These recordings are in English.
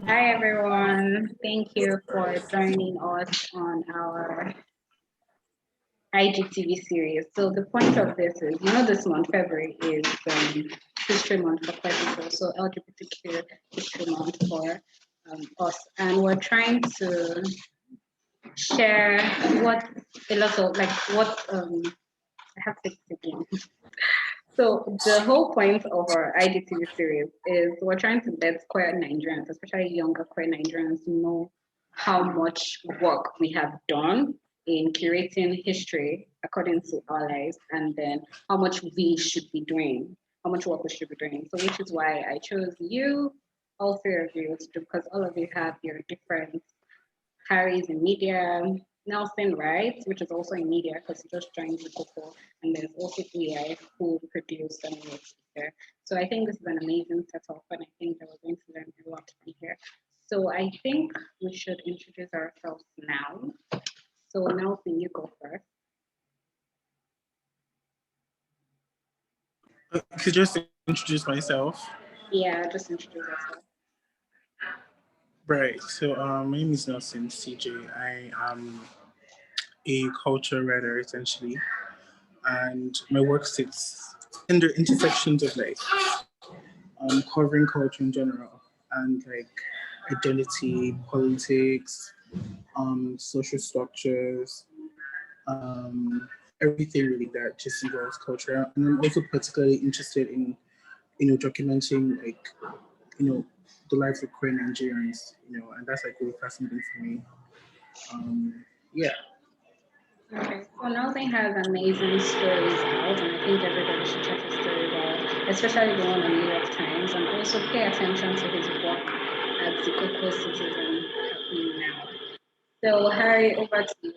Hi everyone. Thank you for joining us on our IGTV series. So the point of this is, this month, February, is History Month for queer people, so LGBTQ History Month for us. And we're trying to share what a lot of, like, what, I have to again. So the whole point of our IGTV series is we're trying to let queer Nigerians, especially younger queer Nigerians, know how much work we have done in curating history according to our lives, and then how much we should be doing, how much work we should be doing. So which is why I chose you, all three of you, to do, because all of you have your different Harry's in media, Nelson Wright, which is also in media because he just joined the couple, and there's also Uyai who produced and works there. So I think this is an amazing setup, and I think that we're going to learn a lot from here. So I think we should introduce ourselves now. So Nelson, you go first. Could just introduce myself. Yeah, just introduce yourself. Right. So my name is Nelson CJ. I am a culture writer essentially, and my work sits in the intersections of like covering culture in general and like identity, politics, social structures, everything really that just involves culture. And I'm also particularly interested in documenting like the lives of queer Nigerians, and that's like really fascinating for me. Yeah. Okay, so Nelson has amazing stories out, and I think everybody should check his stories out, especially the one on New York Times, and also pay attention to his work at the Cocoa Citizen happening now. So, Harry, over to you.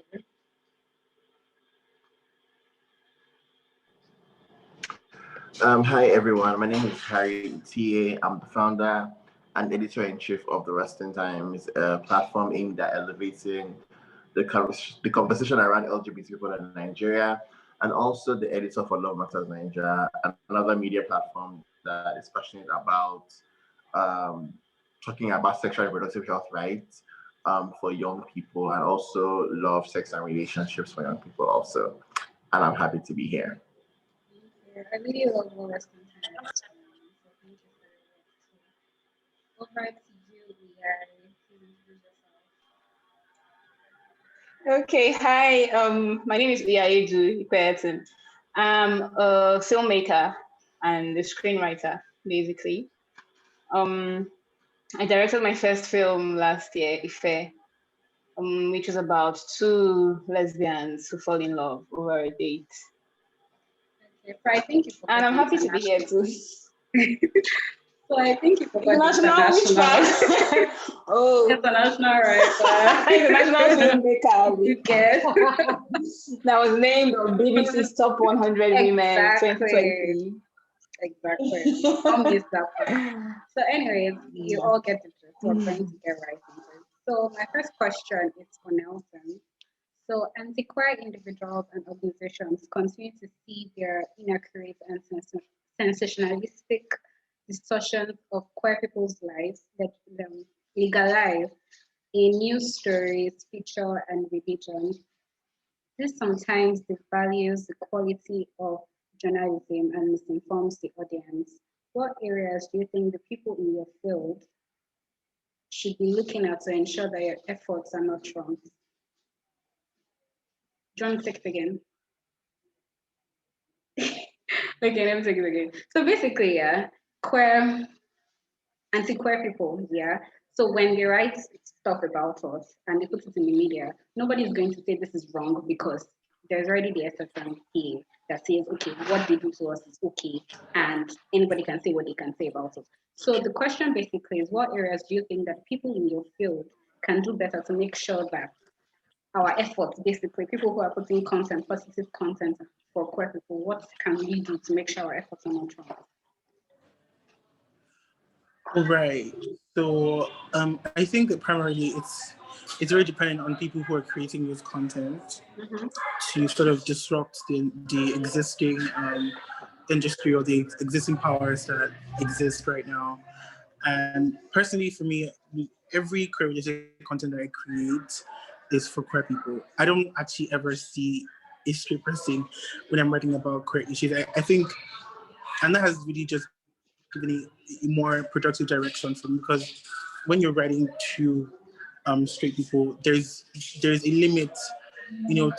Hi everyone, my name is Harry Itie. I'm the founder and editor-in-chief of the Western Times, a platform aimed at elevating the conversation around LGBT people in Nigeria, and also the editor for Love Matters Nigeria, another media platform that is passionate about um, talking about sexual and reproductive health rights for young people, and also love, sex, and relationships for young people also. And I'm happy to be here. I really love what Western Times is doing, so thank you for your work too. Over to you, Harry. Please introduce yourself. Okay, hi. My name is Uyai Ikpe-Etim. I'm a filmmaker and a screenwriter, basically. I directed my first film last year, Ife, which was about two lesbians who fall in love over a date. Okay, so I think you forgot. And I'm happy to be here too. So I think you forgot International, which part? Oh, international writer. international filmmaker. Okay. That was named on BBC's Top 100 Women Exactly. 2020. Exactly. I'll miss that part. So, anyways, you all get the gist. We're going to get right into it. So, my first question is for Nelson. So, anti-queer individuals and organizations continue to see their inaccurate and sensationalistic distortions of queer people's lives that legalize in news stories, feature, and religion. This sometimes devalues the quality of journalism and misinforms the audience. What areas do you think the people in your field should be looking at to ensure that your efforts are not trumped? John, take it again. Okay, let me take it again. So basically, yeah, queer, anti-queer people, yeah. So when they write stuff about us and they put it in the media, nobody is going to say this is wrong because there's already the SFM here that says, okay, what they do to us is okay, and anybody can say what they can say about us. So the question basically is, what areas do you think that people in your field can do better to make sure that our efforts, basically, people who are putting content, positive content for queer people, what can we do to make sure our efforts are not wrong? All right. So I think that primarily it's very dependent on people who are creating this content to sort of disrupt the existing industry or the existing powers that exist right now. And personally, for me, every queer-related content that I create is for queer people. I don't actually ever see a straight person when I'm writing about queer issues. I think, and that has really just given a more productive direction for me, because when you're writing to straight people, there's a limit,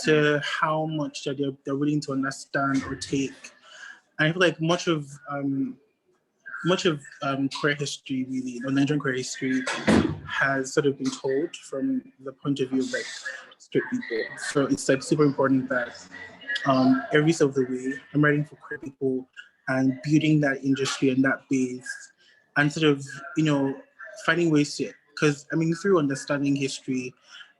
to how much that they're willing to understand or take. And I feel like much of queer history, really, or Nigerian queer history, has sort of been told from the point of view of like straight people. So it's like super important that every step of the way I'm writing for queer people and building that industry and that base, and sort of finding ways to, because I mean, through understanding history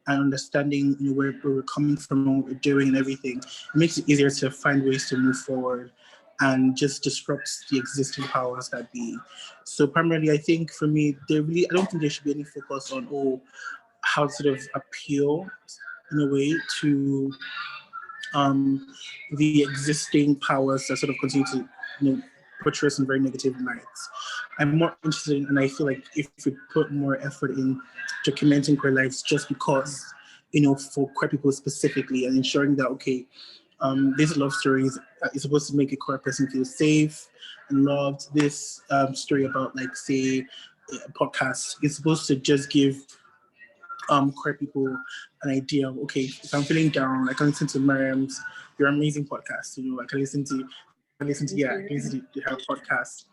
and understanding where we're coming from and what we're doing and everything, it makes it easier to find ways to move forward and just disrupts the existing powers that be. So primarily, I think for me, I don't think there should be any focus on how to sort of appeal in a way to the existing powers that sort of continue to portray us in very negative lights. I'm more interested in, and I feel like if we put more effort in documenting queer lives, just because for queer people specifically, and ensuring that okay, this love story is supposed to make a queer person feel safe and loved. This story about, like, say, a podcast is supposed to just give queer people an idea of, okay, if I'm feeling down, I can listen to Miriam's Your Amazing podcast. I can listen to her podcast.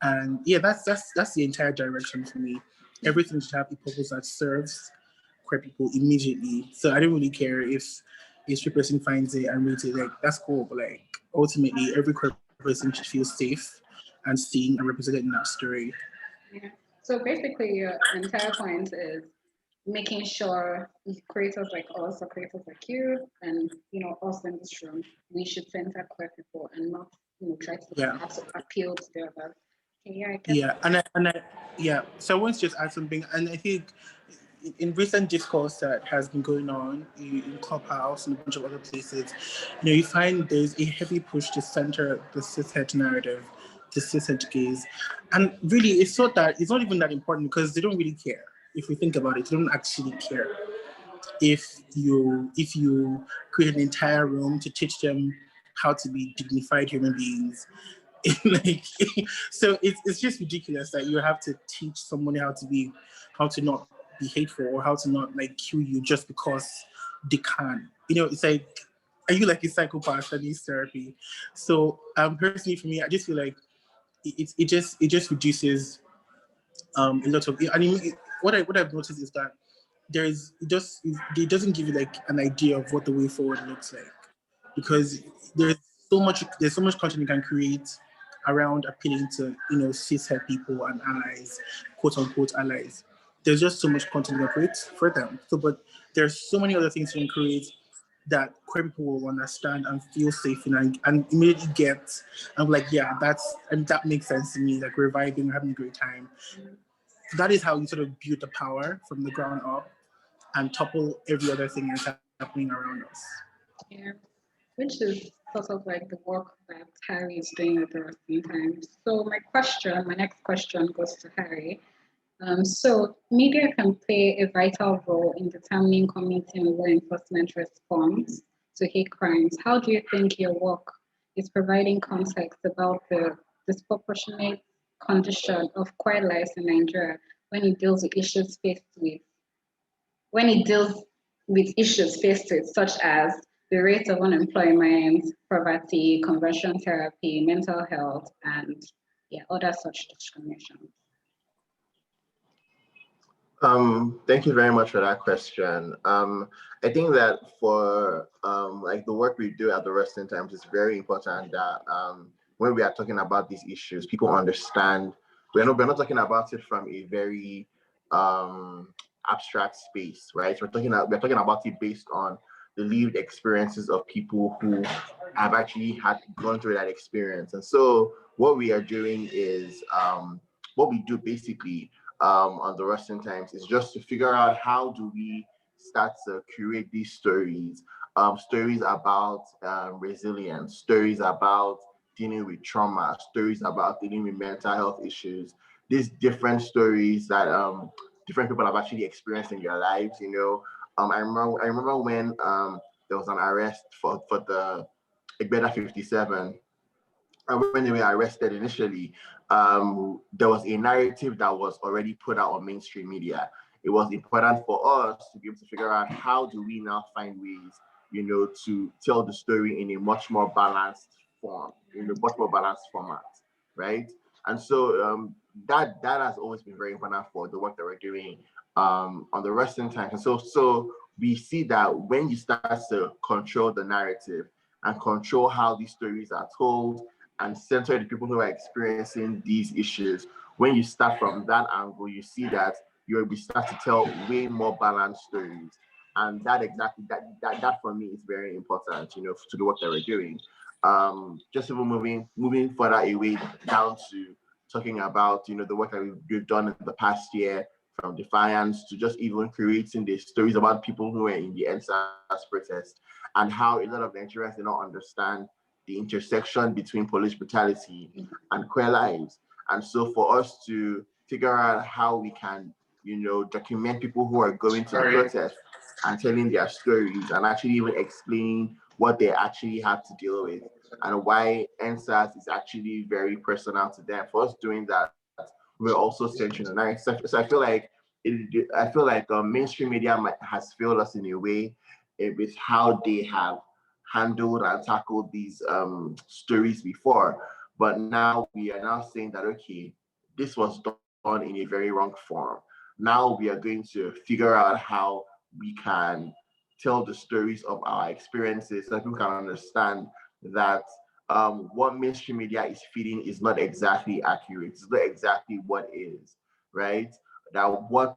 And yeah, that's the entire direction for me. Everything should have a purpose that serves queer people immediately. So I don't really care if a straight person finds it and reads it, like, that's cool, but like ultimately every queer person should feel safe and seen and represented in that story. Yeah. So basically, your entire point is making sure creators like us or creators like you and us in this room, we should center queer people and not try to Yeah. appeal to the others. Yeah, I guess. Yeah, yeah. So I want to just add something, and I think in recent discourse that has been going on in Clubhouse and a bunch of other places, you find there's a heavy push to center the cishet narrative, the cishet gaze, and really it's not even that important, because they don't really care. If we think about it, they don't actually care if you create an entire room to teach them how to be dignified human beings. Like, so it's just ridiculous that you have to teach someone how to not be hateful, or how to not like kill you just because they can. It's like, are you like a psychopath that needs therapy? So personally for me, I just feel like it just reduces a lot of, I mean, what I've noticed is that it doesn't give you like an idea of what the way forward looks like, because there's so much content you can create around appealing to cishet people and allies, quote unquote allies. There's just so much content you can create for them. So, but there's so many other things you can create that queer people will understand and feel safe in, and immediately get. I'm like, yeah, that makes sense to me. Like, we're vibing, we're having a great time. That is how you sort of build the power from the ground up and topple every other thing that's happening around us. Yeah, which is sort of like the work that Harry is doing at the same time. So my next question goes to Harry. So media can play a vital role in determining community and law enforcement response to hate crimes. How do you think your work is providing context about the disproportionate condition of queer lives in Nigeria when it deals with issues faced with, such as the rate of unemployment, poverty, conversion therapy, mental health, and other such discriminations? Thank you very much for that question. I think that for like the work we do at the Resting Times, it's very important that when we are talking about these issues, people understand we're not talking about it from a very abstract space, right? We're talking about it based on the lived experiences of people who have actually had gone through that experience. And so what we are doing is what we do basically on the Resting Times is just to figure out how do we start to curate these stories, stories about resilience, stories about dealing with trauma, stories about dealing with mental health issues, these different stories that different people have actually experienced in their lives. I remember when there was an arrest for the Igbeda 57. And when they were arrested initially, there was a narrative that was already put out on mainstream media. It was important for us to be able to figure out how do we now find ways, to tell the story in a much more balanced form, in a much more balanced format, right? And so that has always been very important for the work that we're doing on the Western Times. And so we see that when you start to control the narrative and control how these stories are told and center the people who are experiencing these issues, when you start from that angle, you see that you'll be start to tell way more balanced stories. And that for me is very important, to the work that we're doing. Just even moving further away down to talking about, the work that we've done in the past year, from defiance to just even creating the stories about people who were in the NSAS protest, and how a lot of Nigerians do not understand the intersection between police brutality and queer lives. And so for us to figure out how we can, document people who are going to the protest and telling their stories and actually even explaining what they actually have to deal with and why NSAS is actually very personal to them. For us doing that, we're also centering on that. So I feel like mainstream media has failed us in a way with how they have handled and tackled these stories before. But now we are now saying that, okay, this was done in a very wrong form. Now we are going to figure out how we can tell the stories of our experiences so people can understand that what mainstream media is feeding is not exactly accurate. It's not exactly what is, right? That what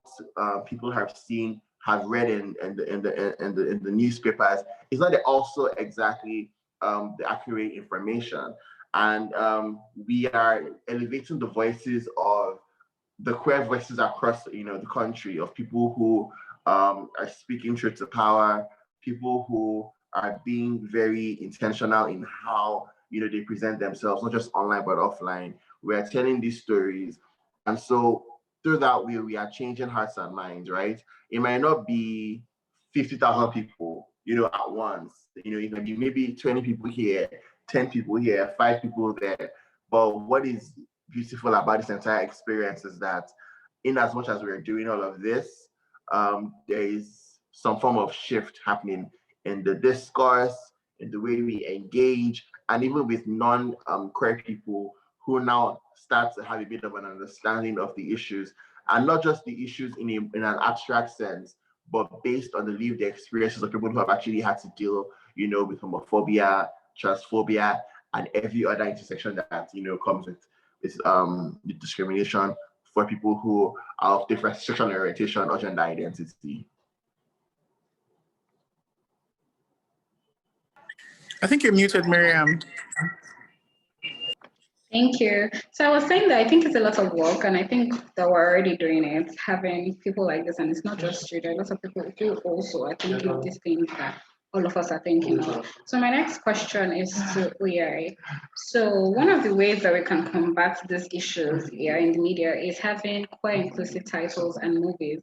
people have seen, have read in the newspapers is not also exactly the accurate information. And we are elevating the voices of the queer voices across the country, of people who are speaking truth to power, people who are being very intentional in how they present themselves, not just online but offline. We are telling these stories, and so through that way we are changing hearts and minds. Right? It might not be 50,000 people, at once. It might be maybe 20 people here, 10 people here, 5 people there. But what is beautiful about this entire experience is that in as much as we're doing all of this, there is some form of shift happening in the discourse, in the way we engage, and even with non-queer people who now start to have a bit of an understanding of the issues, and not just the issues in an abstract sense, but based on the lived experiences of people who have actually had to deal, with homophobia, transphobia, and every other intersection that comes with discrimination for people who are of different sexual orientation or gender identity. I think you're muted, Miriam. Thank you. So I was saying that I think it's a lot of work, and I think that we're already doing it, having people like this, and it's not just you, there are lots of people who also are thinking of these things that all of us are thinking of. So my next question is to Uyai. So one of the ways that we can combat these issues here in the media is having queer inclusive titles and movies.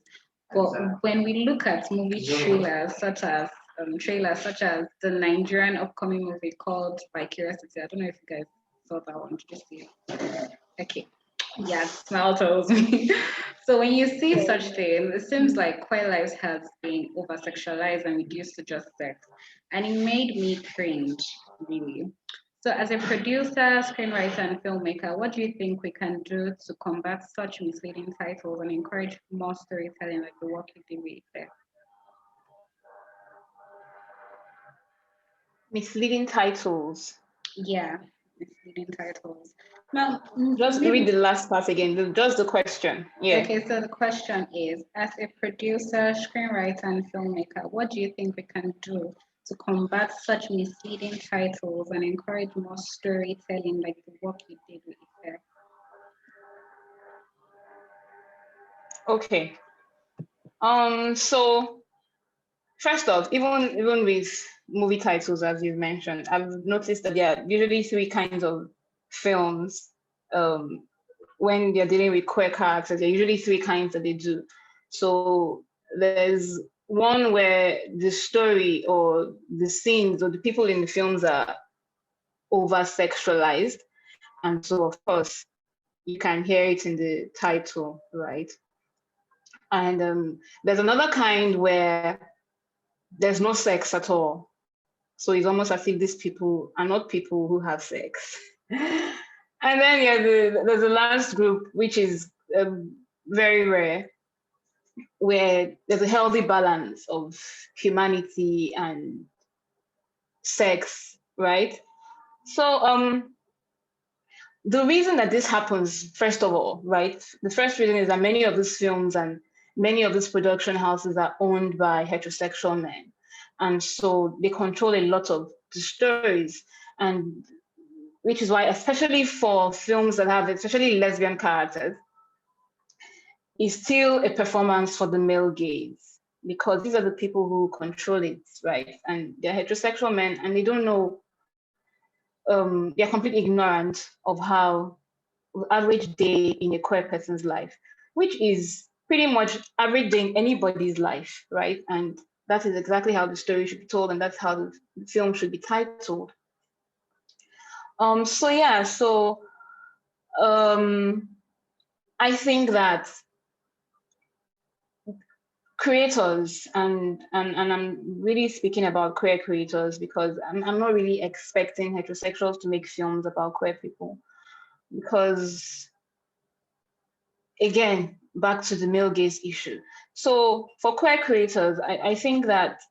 But when we look at movie trailers such as the Nigerian upcoming movie called By Curiosity, I don't know if you guys saw that one. Did you see it? Okay. Yeah, smile tells me. So when you see such things, it seems like queer lives has been over sexualized and reduced to just sex. And it made me cringe, really. So as a producer, screenwriter, and filmmaker, what do you think we can do to combat such misleading titles and encourage more storytelling like the work you did with Ikpe? Misleading titles. Yeah, misleading titles. Now, Just read the last part again, just the question. Yeah. Okay, so the question is, as a producer, screenwriter, and filmmaker, what do you think we can do to combat such misleading titles and encourage more storytelling like the work you did with Ikpe? Okay. So first off, even with movie titles, as you've mentioned, I've noticed that there are usually 3 kinds of films when they're dealing with queer characters, there are usually three kinds that they do. So there's one where the story or the scenes or the people in the films are over sexualized. And so, of course, you can hear it in the title, right? And there's another kind where there's no sex at all. So it's almost as if these people are not people who have sex. And then there's the last group, which is very rare, where there's a healthy balance of humanity and sex, right? So the reason that this happens, first of all, right? The first reason is that many of these films and many of these production houses are owned by heterosexual men. And so they control a lot of the stories. And which is why, especially for films that have especially lesbian characters, it's still a performance for the male gaze, because these are the people who control it, right? And they're heterosexual men, and they don't know, they're completely ignorant of how the average day in a queer person's life, which is pretty much average day in anybody's life, right? And that is exactly how the story should be told, and that's how the film should be titled. So I think that creators, and I'm really speaking about queer creators, because I'm not really expecting heterosexuals to make films about queer people, because again, back to the male gaze issue. So for queer creators, I think that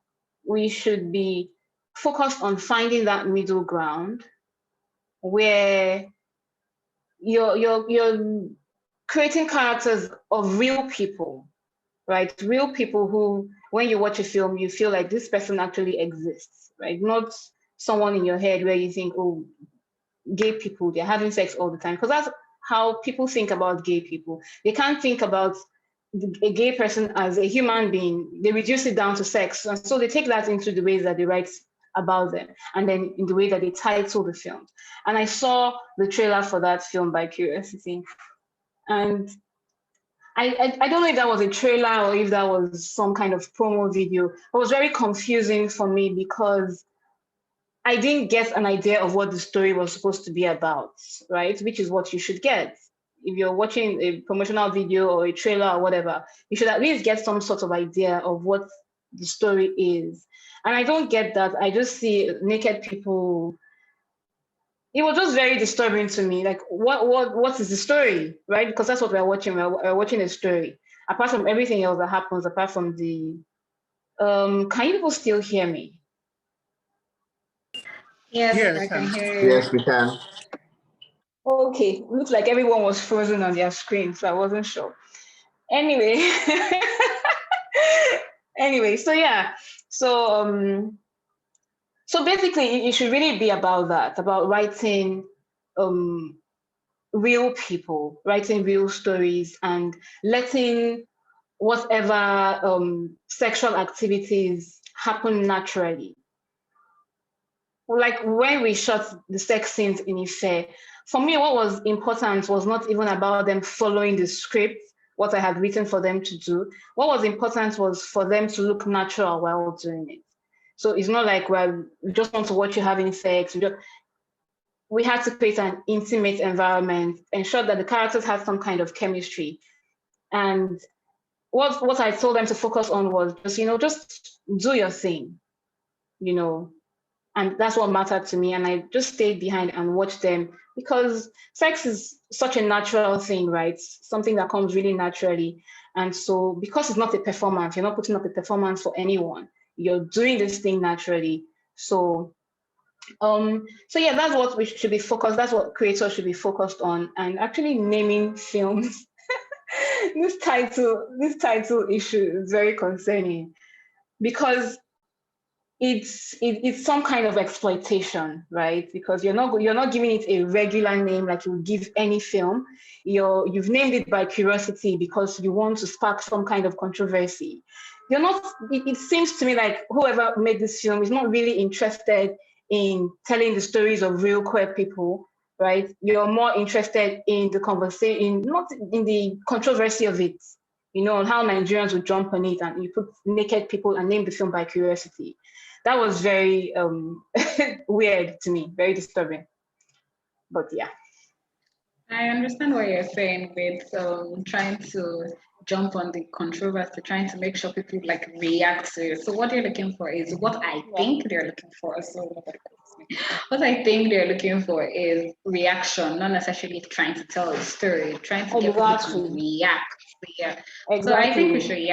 we should be focused on finding that middle ground where you're creating characters of real people, right? Real people who, when you watch a film, you feel like this person actually exists, right? Not someone in your head where you think, oh, gay people, they're having sex all the time. Because that's how people think about gay people. They can't think about a gay person as a human being. They reduce it down to sex. And so they take that into the ways that they write about them, and then in the way that they title the film. And I saw the trailer for that film by curiosity. And I don't know if that was a trailer or if that was some kind of promo video. It was very confusing for me because I didn't get an idea of what the story was supposed to be about, right? Which is what you should get. If you're watching a promotional video or a trailer or whatever, you should at least get some sort of idea of what the story is. And I don't get that. I just see naked people. It was just very disturbing to me. Like, what is the story, right? Because that's what we're watching. We're watching a story. Apart from everything else that happens, apart from the, can you people still hear me? Yes, Yeah, I can hear you. Yes, we can. Okay, looks like everyone was frozen on their screen, so I wasn't sure. Anyway, so yeah, so basically, it should really be about that, about writing real people, writing real stories, and letting whatever sexual activities happen naturally. Like when we shot the sex scenes in Ife, for me, what was important was not even about them following the script, what I had written for them to do. What was important was for them to look natural while doing it. So it's not like, well, we just want to watch you having sex. We had to create an intimate environment, ensure that the characters had some kind of chemistry. And what I told them to focus on was just do your thing, and that's what mattered to me. And I just stayed behind and watched them, because sex is such a natural thing, right? Something that comes really naturally. And so because it's not a performance, you're not putting up a performance for anyone. You're doing this thing naturally. So yeah, that's what we should be focused. That's what creators should be focused on, and actually naming films. This title issue is very concerning, because it's some kind of exploitation, right? Because you're not giving it a regular name like you would give any film. You've named it by curiosity because you want to spark some kind of controversy. You're not. It seems to me like whoever made this film is not really interested in telling the stories of real queer people. right? You're more interested in the conversation, not in the controversy of it, on how Nigerians would jump on it and you put naked people and name the film by curiosity. That was very weird to me, very disturbing. But yeah. I understand what you're saying with trying to jump on the controversy, trying to make sure people like react to it. So what you're looking for is what I think they're looking for. So what I think they're looking for is reaction, not necessarily trying to tell a story, trying to get people to react. Yeah. Exactly. So I think we should,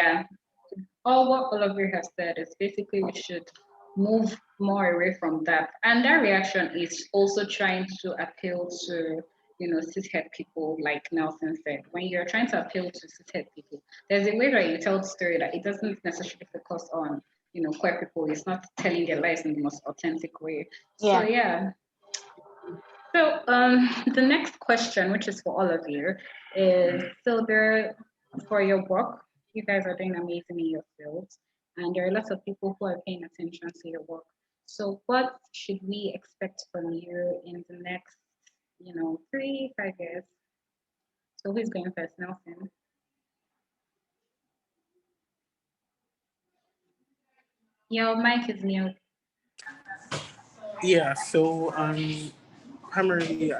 all of you have said is basically we should move more away from that. And that reaction is also trying to appeal to, cishet people, like Nelson said. When you're trying to appeal to cishet people, there's a way that you tell the story that it doesn't necessarily focus on, queer people. It's not telling their lives in the most authentic way. Yeah. So yeah. So the next question, which is for all of you, is for your work, you guys are doing amazing in your fields, and there are lots of people who are paying attention to your work. So what should we expect from you in the next, 3-5 years? So who's going first, Nelson? Your mic is mute. Yeah, so primarily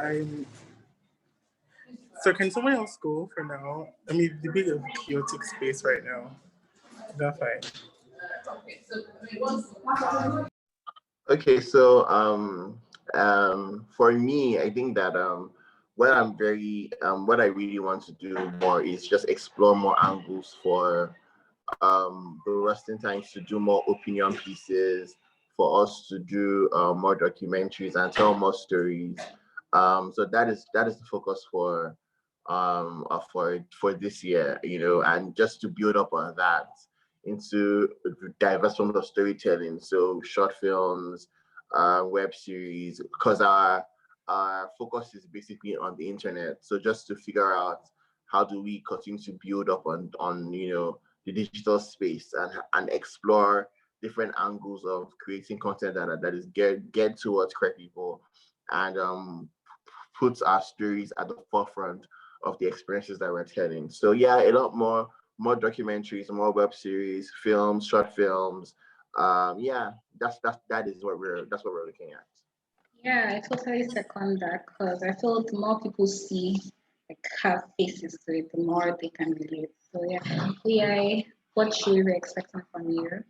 so can someone else go for now? I mean, the bit of chaotic space right now. Is that fine? Okay, so for me, I think that what I really want to do more is just explore more angles for the Western Times to do more opinion pieces, for us to do more documentaries and tell more stories. So that is the focus for this year, and just to build up on that into diverse forms of storytelling. So short films, web series, because our focus is basically on the internet. So just to figure out how do we continue to build up on the digital space and explore different angles of creating content that is geared towards queer people and puts our stories at the forefront of the experiences that we're telling. So yeah, a lot more documentaries, more web series, films, short films. Yeah, that is what we're looking at. Yeah, I totally second that because I feel the more people see, like, have faces to it, the more they can relate. So yeah, what should we be expecting from you?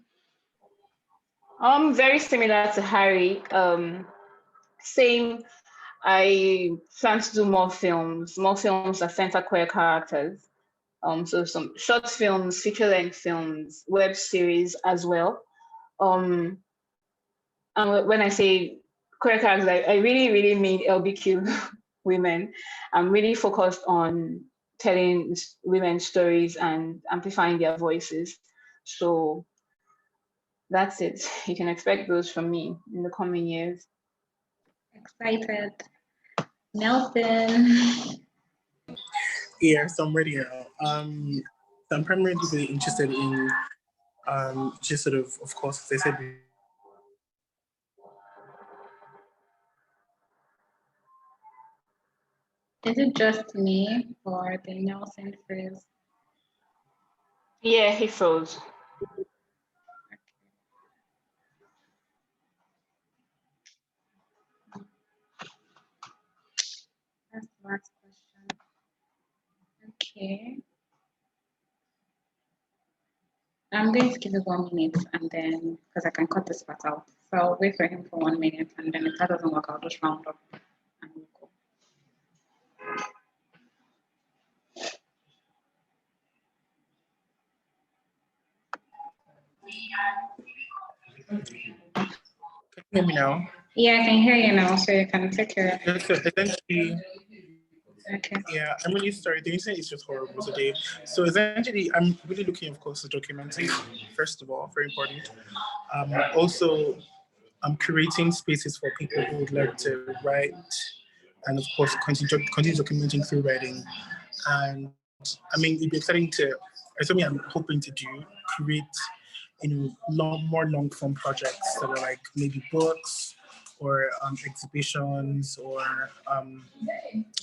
Very similar to Harry. Same. I plan to do more films that center queer characters. So some short films, feature-length films, web series as well. And when I say queer characters, I really, really mean LBQ women. I'm really focused on telling women's stories and amplifying their voices. So that's it. You can expect those from me in the coming years. Excited. Nelson. Yeah, so I'm ready now. So I'm primarily really interested in just sort of course, as I said. Is it just me or the Nelson freeze? Yeah, he froze. That's the last question. Okay. I'm going to give it 1 minute and then, because I can cut this part out. So I'll wait for him for 1 minute and then if that doesn't work, I'll just round up and we'll go. Can you hear me now? Yeah, I can hear you now, so you can take care of it. So essentially, Okay. yeah, I'm really sorry. The internet is just horrible today. So essentially, I'm really looking, of course, to documenting, first of all, very important. Also, I'm creating spaces for people who would like to write and, of course, continue documenting through writing. And I mean, it'd be exciting it's something I'm hoping to do, create, more long form projects that are like maybe books or exhibitions or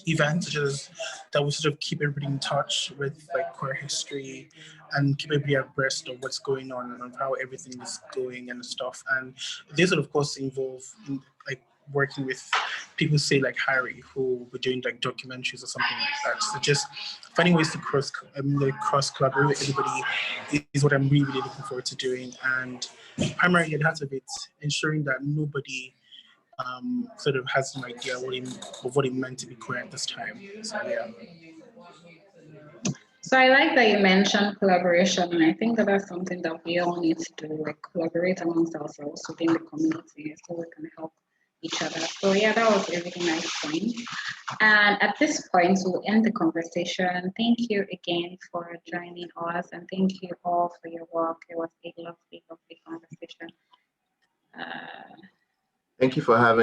events just that will sort of keep everybody in touch with like queer history and keep everybody abreast of what's going on and of how everything is going and stuff. And these would of course involve in, like working with people say like Harry, who were doing like documentaries or something like that. So just finding ways to cross collaborate with everybody is what I'm really looking forward to doing. And primarily at the heart of it, ensuring that nobody sort of has an idea of what it meant to be queer at this time. So yeah. So I like that you mentioned collaboration, and I think that that's something that we all need to do, like collaborate amongst ourselves within the community so we can help each other. So yeah, that was a really nice point. And at this point, we'll end the conversation. Thank you again for joining us, and thank you all for your work. It was a lovely, lovely conversation. Thank you for having